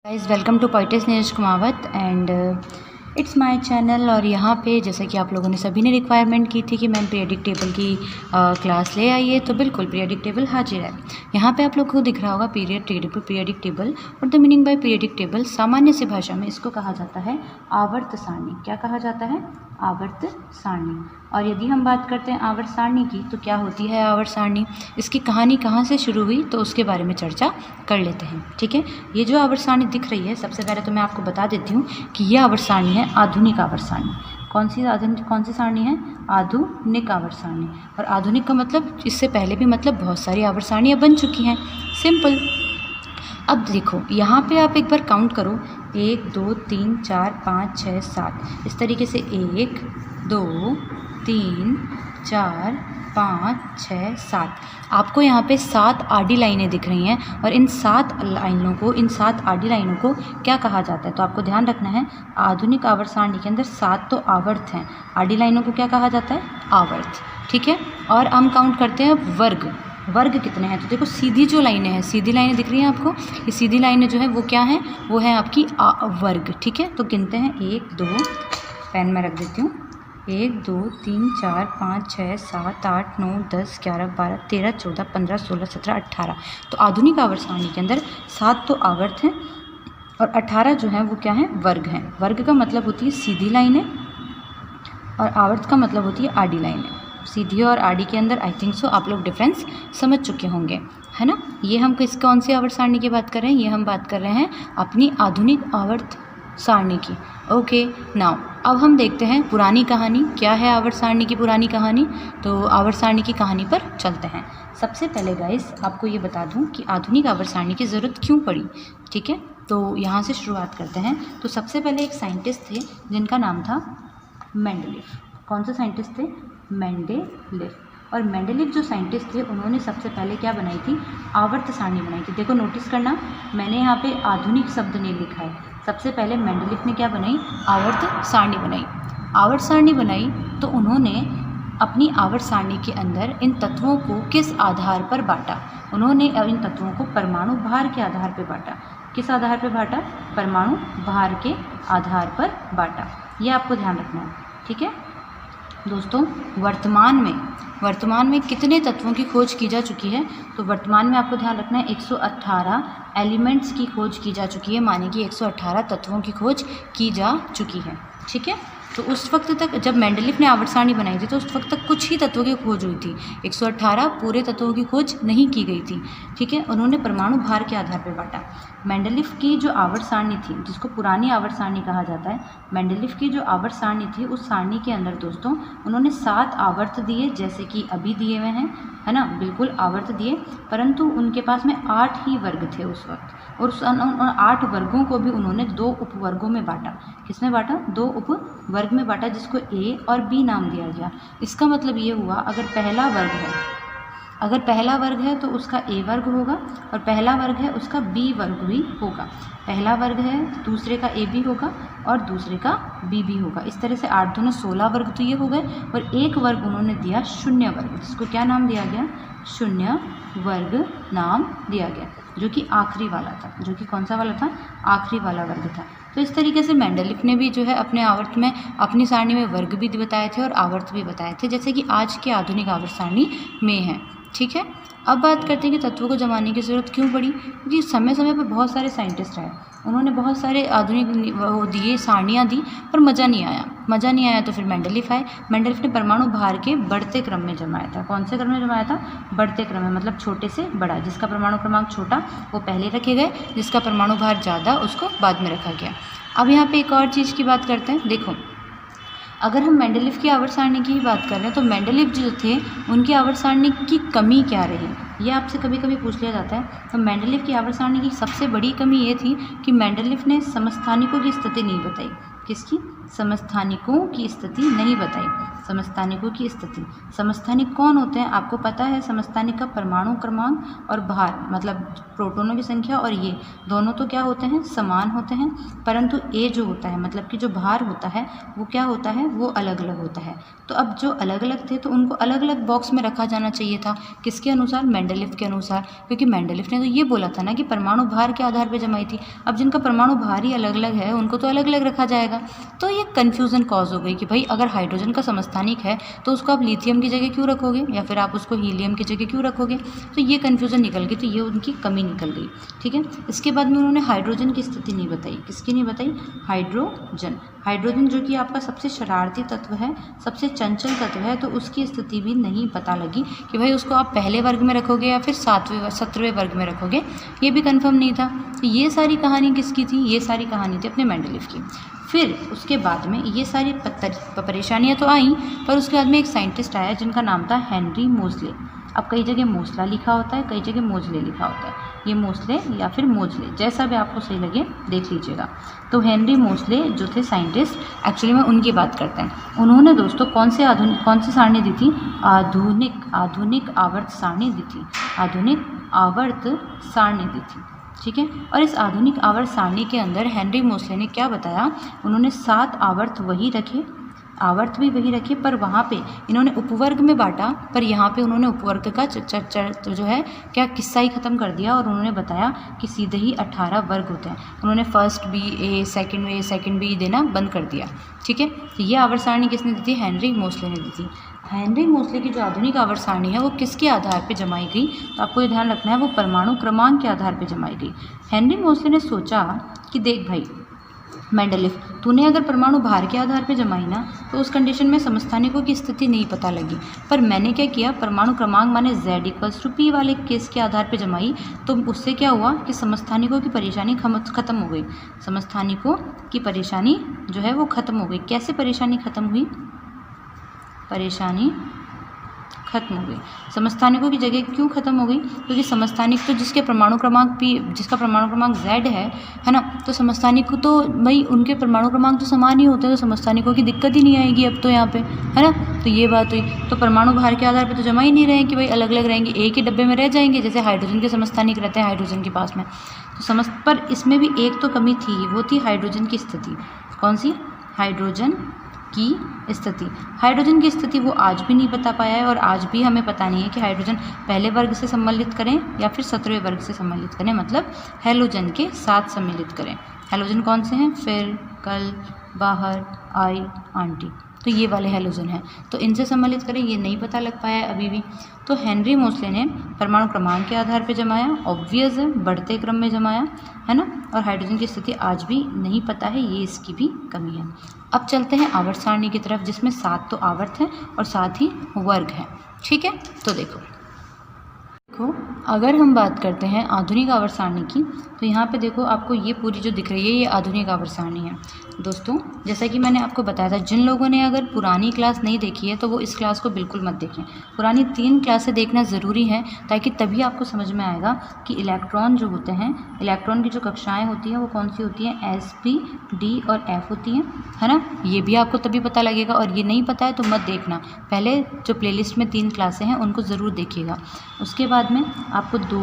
Guys welcome to पोइटिस Neeraj Kumawat and it's my channel. और यहाँ पे जैसा कि आप लोगों ने सभी ने रिक्वायरमेंट की थी कि मैम पीरियडिक टेबल की क्लास ले आइए, तो बिल्कुल पीरियडिक टेबल हाजिर है। यहाँ पे आप लोगों को दिख रहा होगा पीरियडिक टेबल। और the meaning bye periodic table, सामान्य सी भाषा में इसको कहा जाता है आवर्त सारणी। क्या कहा जाता है? आवर्त सारणी। और यदि हम बात करते हैं आवर्त सारणी की, तो क्या होती है आवर्त सारणी, इसकी कहानी कहाँ से शुरू हुई, तो उसके बारे में चर्चा कर लेते हैं। ठीक है, ये जो आवर्त सारणी दिख रही है, सबसे पहले तो मैं आपको बता देती हूँ कि ये आवर्त सारणी है आधुनिक आवर्त सारणी। कौन सी सारणी है? आधुनिक आवर्त सारणी। और आधुनिक का मतलब इससे पहले भी मतलब बहुत सारी आवर्त सारणियाँ बन चुकी हैं, सिंपल। अब देखो यहाँ पे आप एक बार काउंट करो, 1 2 3 4 5 6 7, इस तरीके से 1 2 3 4 5 6 7। आपको यहाँ पे 7 आडी लाइनें दिख रही हैं, और इन 7 आडी लाइनों को क्या कहा जाता है? तो आपको ध्यान रखना है, आधुनिक आवर्त सारणी के अंदर 7 तो आवर्त हैं, आडी लाइनों को क्या कहा जाता है? आवर्त। ठीक है, और हम काउंट करते हैं वर्ग कितने हैं। तो देखो सीधी जो लाइनें हैं, सीधी लाइनें दिख रही हैं आपको, ये सीधी लाइनें जो है वो क्या हैं? वो है आपकी वर्ग। ठीक है, तो गिनते हैं 1 2, पेन में रख देती हूँ, 1 2 3 4 5 6 7 8 9 10 11 12 13 14 15 16 17 18। तो आधुनिक आवर्त सारणी के अंदर 7 तो आवर्त हैं और 18 जो हैं वो क्या हैं? वर्ग हैं। वर्ग का मतलब होती है सीधी लाइनें, और आवर्त का मतलब होती है आडी लाइनें। सीधी और आडी के अंदर आई थिंक सो आप लोग डिफरेंस समझ चुके होंगे, है ना। ये हम कौन सी आवर्त सारणी की बात कर रहे हैं? ये हम बात कर रहे हैं अपनी आधुनिक आवर्त सारणी की। ओके, नाउ अब हम देखते हैं पुरानी कहानी। क्या है आवर्त सारणी की पुरानी कहानी? तो आवर्त सारणी की कहानी पर चलते हैं। सबसे पहले गाइस आपको ये बता दूं कि आधुनिक आवर्त सारणी की ज़रूरत क्यों पड़ी। ठीक है, तो यहाँ से शुरुआत करते हैं। तो सबसे पहले एक साइंटिस्ट थे जिनका नाम था मेंडलीफ। कौन से साइंटिस्ट थे? मेंडलीफ। और मेंडलीफ जो साइंटिस्ट थे, उन्होंने सबसे पहले क्या बनाई थी? आवर्त सारणी बनाई थी। देखो नोटिस करना, मैंने यहाँ पे आधुनिक शब्द नहीं लिखा है। सबसे पहले मेंडलीफ ने क्या बनाई? आवर्त सारणी बनाई। आवर्त सारणी बनाई तो उन्होंने अपनी आवर्त सारणी के अंदर इन तत्वों को किस आधार पर बांटा? उन्होंने इन तत्वों को परमाणु भार के आधार पर बांटा। किस आधार पर बांटा? परमाणु भार के आधार पर बांटा। ये आपको ध्यान रखना है। ठीक है दोस्तों, वर्तमान में कितने तत्वों की खोज की जा चुकी है? तो वर्तमान में आपको ध्यान रखना है 118 एलिमेंट्स की खोज की जा चुकी है, माने कि 118 तत्वों की खोज की जा चुकी है। ठीक है, तो उस वक्त तक जब मेंडलीफ ने आवर्त सारणी बनाई थी, तो उस वक्त तक कुछ ही तत्वों की खोज हुई थी, 118 पूरे तत्वों की खोज नहीं की गई थी। ठीक है, उन्होंने परमाणु भार के आधार पर बांटा। मेंडलीफ की जो आवर्त सारणी थी, जिसको पुरानी आवर्त सारणी कहा जाता है, मेंडलीफ की जो आवर्त सारणी थी, उस सारणी के अंदर दोस्तों उन्होंने 7 आवर्त दिए, जैसे कि अभी दिए हुए हैं, है ना, बिल्कुल आवर्त दिए। परंतु उनके पास में 8 ही वर्ग थे उस वक्त, और उस 8 वर्गों को भी उन्होंने 2 उपवर्गों में बांटा। किसमें बांटा? 2 उपवर्ग में बांटा, जिसको ए और बी नाम दिया गया। इसका मतलब ये हुआ, अगर पहला वर्ग है तो उसका ए वर्ग होगा, और पहला वर्ग है उसका बी वर्ग भी होगा। पहला वर्ग है दूसरे का ए भी होगा और दूसरे का बी भी होगा। इस तरह से 8 दूनी 16 वर्ग तो ये हो गए, और एक वर्ग उन्होंने दिया शून्य वर्ग, जिसको क्या नाम दिया गया? शून्य वर्ग नाम दिया गया, जो कि आखिरी वाला था। जो कि कौन सा वाला था? आखिरी वाला वर्ग था। तो इस तरीके से मेंडलीफ ने भी जो है अपने आवर्त में, अपनी सारणी में वर्ग भी बताए थे और आवर्त भी बताए थे, जैसे कि आज के आधुनिक आवर्त सारणी में है। ठीक है, अब बात करते हैं कि तत्वों को जमाने की ज़रूरत क्यों पड़ी। क्योंकि समय समय पर बहुत सारे साइंटिस्ट आए, उन्होंने बहुत सारे आधुनिक वो दिए, सारणियाँ दी, पर मज़ा नहीं आया। तो फिर मेंडलीफ आए। मेंडलीफ ने परमाणु भार के बढ़ते क्रम में जमाया था। कौन से क्रम में जमाया था? बढ़ते क्रम में, मतलब छोटे से बड़ा। जिसका परमाणु क्रमांक छोटा वो पहले रखे गए, जिसका परमाणु भार ज़्यादा उसको बाद में रखा गया। अब यहाँ पर एक और चीज़ की बात करते हैं। देखो, अगर हम मेंडलीफ की आवर्त सारणी की ही बात कर रहे हैं, तो मेंडलीफ जो थे उनकी आवर्त सारणी की कमी क्या रही, ये आपसे कभी कभी पूछ लिया जाता है। तो मेंडलीफ की आवर्त सारणी की सबसे बड़ी कमी ये थी कि मेंडलीफ ने समस्थानिकों की स्थिति नहीं बताई। किसकी? समस्थानिकों की स्थिति नहीं बताई। समस्थानिकों की स्थिति, समस्थानिक कौन होते हैं आपको पता है। समस्थानिक का परमाणु क्रमांक और भार मतलब प्रोटॉनों की संख्या और ये दोनों तो क्या होते हैं, समान होते हैं, परंतु ए जो होता है मतलब कि जो भार होता है वो क्या होता है, वो अलग अलग होता है। तो अब जो अलग अलग थे तो उनको अलग अलग बॉक्स में रखा जाना चाहिए था। किसके अनुसार, मेंडलीव के अनुसार, क्योंकि मेंडलीव ने तो ये बोला था ना कि परमाणु भार के आधार पर जमाई थी। अब जिनका परमाणु भार ही अलग अलग है उनको तो अलग अलग रखा जाएगा। तो ये कन्फ्यूज़न कॉज हो गई कि भाई अगर हाइड्रोजन का समस्थानिक है तो उसको आप लिथियम की जगह क्यों रखोगे या फिर आप उसको हीलियम की जगह क्यों रखोगे। तो ये कन्फ्यूज़न निकल गई, तो ये उनकी कमी निकल गई। ठीक है, इसके बाद में उन्होंने हाइड्रोजन की स्थिति नहीं बताई। किसकी नहीं बताई, हाइड्रोजन। हाइड्रोजन जो कि आपका सबसे शरारती तत्व है, सबसे चंचल तत्व है, तो उसकी स्थिति भी नहीं पता लगी कि भाई उसको आप पहले वर्ग में रखोगे या फिर 17वें वर्ग में रखोगे, ये भी कंफर्म नहीं था। तो ये सारी कहानी किसकी थी, ये सारी कहानी थी अपने मेंडलीव की। फिर उसके बाद में ये सारी परेशानियां तो आई, पर उसके बाद में एक साइंटिस्ट आया जिनका नाम था हेनरी मोज़ले। अब कई जगह मोसला लिखा होता है, कई जगह मोज़ले लिखा होता है, ये मोसले या फिर मोज़ले जैसा भी आपको सही लगे देख लीजिएगा। तो हेनरी मोसले जो थे साइंटिस्ट, एक्चुअली में उनकी बात करते हैं। उन्होंने दोस्तों कौन सी सारणी दी थी, आधुनिक आवर्त सारणी दी थी, आधुनिक आवर्त सारणी दी थी। ठीक है, और इस आधुनिक आवर्त सारणी के अंदर हेनरी मोसले ने क्या बताया, उन्होंने 7 आवर्त वही रखे, आवर्त भी वही रखे, पर वहाँ पे इन्होंने उपवर्ग में बांटा, पर यहाँ पे उन्होंने उपवर्ग का तो जो है क्या किस्सा ही ख़त्म कर दिया और उन्होंने बताया कि सीधे ही 18 वर्ग होते हैं। उन्होंने फर्स्ट बी ए, सेकंड बी देना बंद कर दिया। ठीक है, तो ये आवर्त सारणी किसने दी थी, हेनरी मोसले ने दी थी। हेनरी मोसले की जो आधुनिक आवर्त सारणी है वो किसके आधार पर जमाई गई, तो आपको ये ध्यान रखना है वो परमाणु क्रमांक के आधार पर जमाई गई। हेनरी मोसले ने सोचा कि देख भाई मेंडलीव, तूने अगर परमाणु भार के आधार पर जमाई ना तो उस कंडीशन में समस्थानिकों की स्थिति नहीं पता लगी, पर मैंने क्या किया, परमाणु क्रमांक माने Z=P वाले केस के आधार पर जमाई, तो उससे क्या हुआ कि समस्थानिकों की परेशानी ख़त्म हो गई। समस्थानिकों की परेशानी जो है वो ख़त्म हो गई। कैसे परेशानी ख़त्म हुई, परेशानी खत्म हो गई। समस्थानिकों की जगह क्यों खत्म हो गई, क्योंकि समस्थानिक तो जिसका परमाणु क्रमांक Z है ना, तो समस्थानिक को तो भाई उनके परमाणु क्रमांक तो समान ही होते हैं, तो समस्थानिकों की दिक्कत ही नहीं आएगी अब तो यहाँ पे, है ना। तो ये बात हुई। तो परमाणु भार के आधार पर तो जमा ही नहीं रहे कि भाई अलग अलग रहेंगे, एक ही डब्बे में रह जाएंगे, जैसे हाइड्रोजन के समस्थानिक रहते हैं हाइड्रोजन के पास में। तो पर इसमें भी एक तो कमी थी, वो थी हाइड्रोजन की स्थिति। कौन सी, हाइड्रोजन की स्थिति। हाइड्रोजन की स्थिति वो आज भी नहीं बता पाया है, और आज भी हमें पता नहीं है कि हाइड्रोजन पहले वर्ग से सम्मिलित करें या फिर 17वें वर्ग से सम्मिलित करें, मतलब हैलोजन के साथ सम्मिलित करें। हैलोजन कौन से हैं, फिर, कल, बाहर, आई, आंटी, तो ये वाले हैलोजन हैं, तो इनसे सम्मिलित करें, ये नहीं पता लग पाया है अभी भी। तो हेनरी मोसले ने परमाणु क्रमांक के आधार पर जमाया, ऑब्वियस है, बढ़ते क्रम में जमाया, है ना। और हाइड्रोजन की स्थिति आज भी नहीं पता है, ये इसकी भी कमी है। अब चलते हैं आवर्त सारणी की तरफ, जिसमें 7 तो आवर्त हैं और 7 ही वर्ग हैं। ठीक है, तो देखो अगर हम बात करते हैं आधुनिक आवर्त सारणी की, तो यहाँ पे देखो आपको ये पूरी जो दिख रही है ये आधुनिक आवर्त सारणी है। दोस्तों जैसा कि मैंने आपको बताया था, जिन लोगों ने अगर पुरानी क्लास नहीं देखी है तो वो इस क्लास को बिल्कुल मत देखें। पुरानी 3 क्लासें देखना ज़रूरी है, ताकि तभी आपको समझ में आएगा कि इलेक्ट्रॉन जो होते हैं, इलेक्ट्रॉन की जो कक्षाएँ होती हैं वो कौन सी होती हैं, S, P, D और F होती हैं, है ना। ये भी आपको तभी पता लगेगा, और ये नहीं पता है तो मत देखना। पहले जो प्लेलिस्ट में 3 क्लासें हैं उनको ज़रूर देखिएगा। उसके बाद में आपको 2,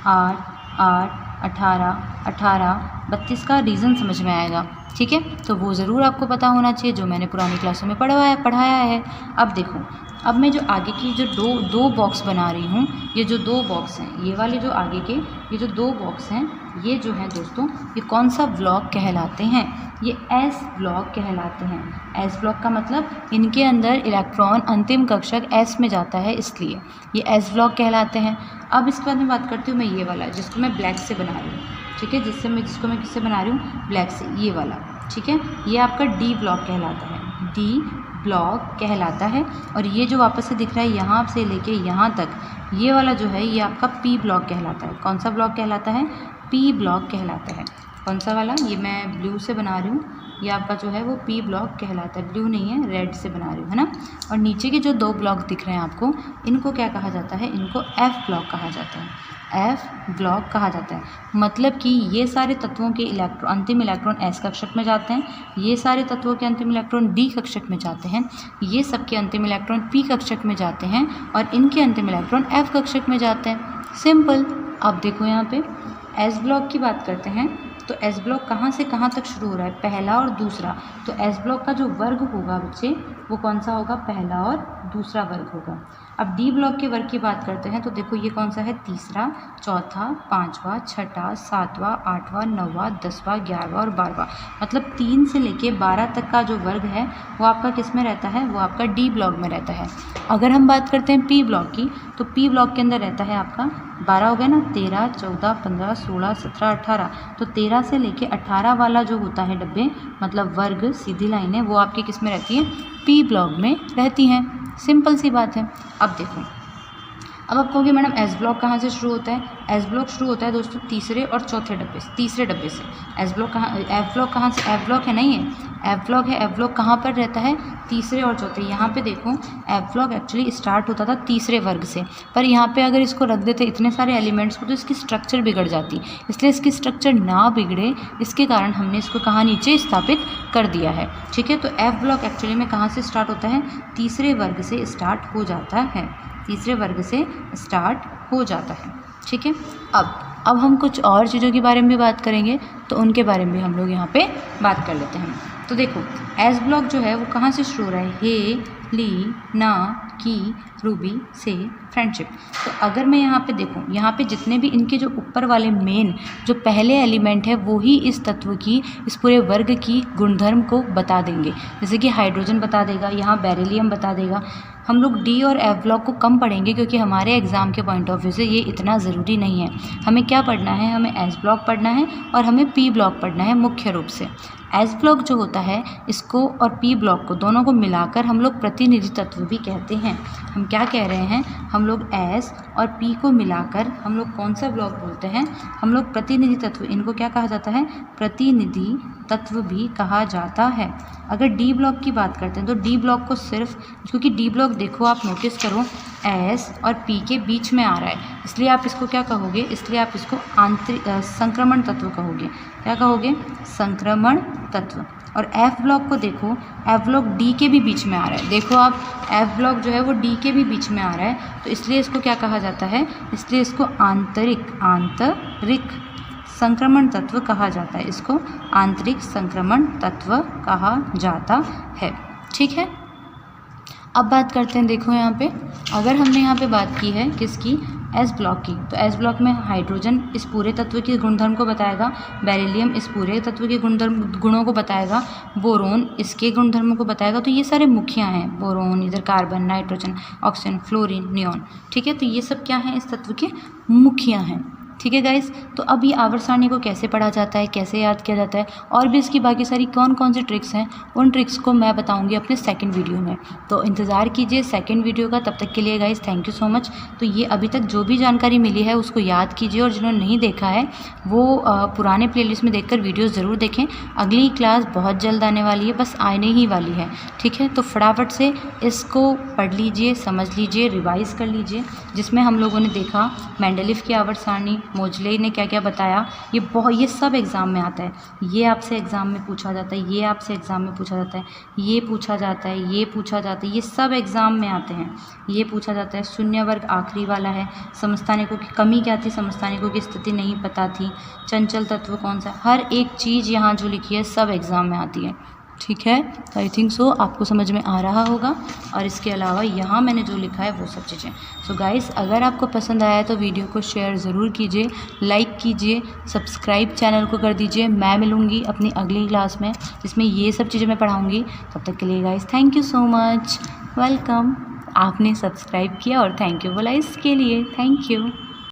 8, 8, 18, 18, 32 का रीज़न समझ में आएगा। ठीक है, तो वो ज़रूर आपको पता होना चाहिए, जो मैंने पुरानी क्लासों में पढ़ाया है। अब देखो, अब मैं जो आगे की जो दो बॉक्स बना रही हूँ, ये जो 2 बॉक्स हैं, ये वाले जो आगे के ये जो 2 बॉक्स हैं, ये जो हैं दोस्तों, ये कौन सा ब्लॉक कहलाते हैं, ये S ब्लॉक कहलाते हैं। S ब्लॉक का मतलब इनके अंदर इलेक्ट्रॉन अंतिम कक्षक S में जाता है, इसलिए ये S ब्लॉक कहलाते हैं। अब इसके बाद में बात करती हूँ मैं ये वाला, जिसको मैं ब्लैक से बना रही हूँ। ठीक है, जिसको मैं किससे बना रही हूँ, ब्लैक से, ये वाला। ठीक है, ये आपका D ब्लॉक कहलाता है, D ब्लॉक कहलाता है। और ये जो वापस से दिख रहा है यहाँ से लेके यहाँ तक, ये वाला जो है ये आपका P ब्लॉक कहलाता है। कौन सा ब्लॉक कहलाता है, P ब्लॉक कहलाता है। कौन सा वाला, ये मैं ब्लू से बना रही हूँ, ये आपका जो है वो पी ब्लॉक कहलाता है। ब्लू नहीं है, रेड से बना रही हूँ, है ना। और नीचे के जो 2 ब्लॉक दिख रहे हैं आपको, इनको क्या कहा जाता है, इनको एफ ब्लॉक कहा जाता है। एफ ब्लॉक कहा जाता है, मतलब कि ये सारे तत्वों के अंतिम इलेक्ट्रॉन एस कक्षक में जाते हैं, ये सारे तत्वों के अंतिम इलेक्ट्रॉन डी कक्षक में जाते हैं, ये सबके अंतिम इलेक्ट्रॉन पी कक्षक में जाते हैं और इनके अंतिम इलेक्ट्रॉन एफ कक्षक में जाते हैं। सिंपल। अब देखो यहाँ पे एस ब्लॉक की बात करते हैं, तो एस ब्लॉक कहाँ से कहाँ तक शुरू हो रहा है, पहला और दूसरा। तो एस ब्लॉक का जो वर्ग होगा बच्चे, वो कौन सा होगा, पहला और दूसरा वर्ग होगा। अब डी ब्लॉक के वर्ग की बात करते हैं, तो देखो ये कौन सा है, तीसरा, चौथा, पाँचवा, छठा, सातवां, आठवां, नौवां, 10वां, 11वां और 12वां। मतलब 3 से लेके 12 तक का जो वर्ग है वो आपका किस में रहता है, वो आपका डी ब्लॉक में रहता है। अगर हम बात करते हैं पी ब्लॉक की, तो पी ब्लॉक के अंदर रहता है आपका 12 हो गया ना, 13, 14, 15, 16, 17, 18। तो 13 से लेके 18 वाला जो होता है डब्बे, मतलब वर्ग, सीधी लाइनें, वो आपकी किस में रहती है, पी ब्लॉक में रहती हैं। सिंपल सी बात है। अब देखो, अब आप कहोगे मैडम एस ब्लॉक कहाँ से शुरू होता है। एस ब्लॉक शुरू होता है दोस्तों तीसरे और चौथे डब्बे से, तीसरे डब्बे से। एस ब्लॉक कहाँ, एफ ब्लॉक कहाँ से, एफ ब्लॉक है नहीं है, एफ ब्लॉक है। एफ ब्लॉक कहाँ पर रहता है, तीसरे और चौथे। यहाँ पे देखो एफ ब्लॉक एक्चुअली स्टार्ट होता था तीसरे वर्ग से, पर यहाँ पे अगर इसको रख देते इतने सारे एलिमेंट्स को, तो इसकी स्ट्रक्चर बिगड़ जाती। इसलिए इसकी स्ट्रक्चर ना बिगड़े, इसके कारण हमने इसको कहाँ नीचे स्थापित कर दिया है। ठीक है, तो एफ ब्लॉक एक्चुअली में कहाँ से स्टार्ट होता है, तीसरे वर्ग से स्टार्ट हो जाता है, तीसरे वर्ग से स्टार्ट हो जाता है। ठीक है, अब हम कुछ और चीज़ों के बारे में भी बात करेंगे, तो उनके बारे में भी हम लोग यहाँ पे बात कर लेते हैं। तो देखो एस ब्लॉक जो है वो कहाँ से शुरू हो रहा है, हे, ली, ना, की, रूबी से फ्रेंडशिप। तो अगर मैं यहाँ पे देखूँ, यहाँ पे जितने भी इनके जो ऊपर वाले मेन जो पहले एलिमेंट है, वो ही इस तत्व की, इस पूरे वर्ग की गुणधर्म को बता देंगे। जैसे कि हाइड्रोजन बता देगा, यहाँ बेरिलियम बता देगा। हम लोग डी और एफ ब्लॉक को कम पढ़ेंगे, क्योंकि हमारे एग्ज़ाम के पॉइंट ऑफ व्यू से ये इतना ज़रूरी नहीं है। हमें क्या पढ़ना है, हमें एस ब्लॉक पढ़ना है और हमें पी ब्लॉक पढ़ना है मुख्य रूप से। एस ब्लॉक जो होता है, इसको और पी ब्लॉक को, दोनों को मिलाकर हम लोग प्रतिनिधि तत्व भी कहते हैं। हम क्या कह रहे हैं, हम लोग एस और पी को मिलाकर हम लोग कौन सा ब्लॉक बोलते हैं, हम लोग प्रतिनिधि तत्व। इनको क्या कहा जाता है, प्रतिनिधि तत्व भी कहा जाता है। अगर डी ब्लॉक की बात करते हैं, तो डी ब्लॉक को सिर्फ, क्योंकि डी ब्लॉक देखो आप नोटिस करो एस और पी के बीच में आ रहा है, इसलिए आप इसको क्या कहोगे, इसलिए आप इसको आंतरिक संक्रमण तत्व कहोगे। क्या कहोगे, संक्रमण तत्व। और एफ ब्लॉक को देखो, एफ ब्लॉक डी के भी बीच में आ रहा है। देखो आप, एफ ब्लॉक जो है वो डी के भी बीच में आ रहा है, तो इसलिए इसको क्या कहा जाता है, इसलिए इसको आंतरिक संक्रमण तत्व कहा जाता है। इसको आंतरिक संक्रमण तत्व कहा जाता है। ठीक है, अब बात करते हैं। देखो यहाँ पे, अगर हमने यहाँ पे बात की है किसकी, एस ब्लॉक की, तो एस ब्लॉक में हाइड्रोजन इस पूरे तत्व के गुणधर्म को बताएगा, बेरिलियम इस पूरे तत्व के गुणों को बताएगा, बोरोन इसके गुणधर्मों को बताएगा। तो ये सारे मुखिया हैं, बोरोन, इधर carbon, nitrogen, oxygen, fluorine, neon. ठीक है, तो ये सब क्या हैं, इस तत्व के मुखिया हैं। ठीक है गाइस, तो अब ये आवर्त सारणी को कैसे पढ़ा जाता है, कैसे याद किया जाता है, और भी इसकी बाकी सारी कौन कौन सी ट्रिक्स हैं, उन ट्रिक्स को मैं बताऊंगी अपने सेकंड वीडियो में। तो इंतज़ार कीजिए सेकंड वीडियो का। तब तक के लिए guys thank you so much. तो ये अभी तक जो भी जानकारी मिली है उसको याद कीजिए, और जिन्होंने नहीं देखा है वो पुराने प्लेलिस्ट में देखकर वीडियो ज़रूर देखें। अगली क्लास बहुत जल्द आने वाली है, बस आने ही वाली है। ठीक है, तो फटाफट से इसको पढ़ लीजिए, समझ लीजिए, रिवाइज़ कर लीजिए, जिसमें हम लोगों ने देखा मेंडलीव की आवर्त सारणी, मोजले ने क्या क्या बताया, ये सब एग्ज़ाम में आता है। ये आपसे एग्ज़ाम में पूछा जाता है, ये आपसे एग्ज़ाम में पूछा जाता है, ये पूछा जाता है, ये पूछा जाता है, ये सब एग्ज़ाम में आते हैं। ये पूछा जाता है, शून्य वर्ग आखिरी वाला है, समस्थानिकों की कमी क्या थी, समस्थानिकों की स्थिति नहीं पता थी, चंचल तत्व कौन सा, हर एक चीज़ यहाँ जो लिखी है सब एग्ज़ाम में आती है। ठीक है, तो आई थिंक सो आपको समझ में आ रहा होगा। और इसके अलावा यहाँ मैंने जो लिखा है वो सब चीज़ें। सो गाइस, अगर आपको पसंद आया है तो वीडियो को शेयर ज़रूर कीजिए, लाइक कीजिए, सब्सक्राइब चैनल को कर दीजिए। मैं मिलूँगी अपनी अगली क्लास में, जिसमें ये सब चीज़ें मैं पढ़ाऊँगी। तब तक के लिए guys thank you so much, welcome. आपने सब्सक्राइब किया और थैंक यू बोला इसके लिए, थैंक यू।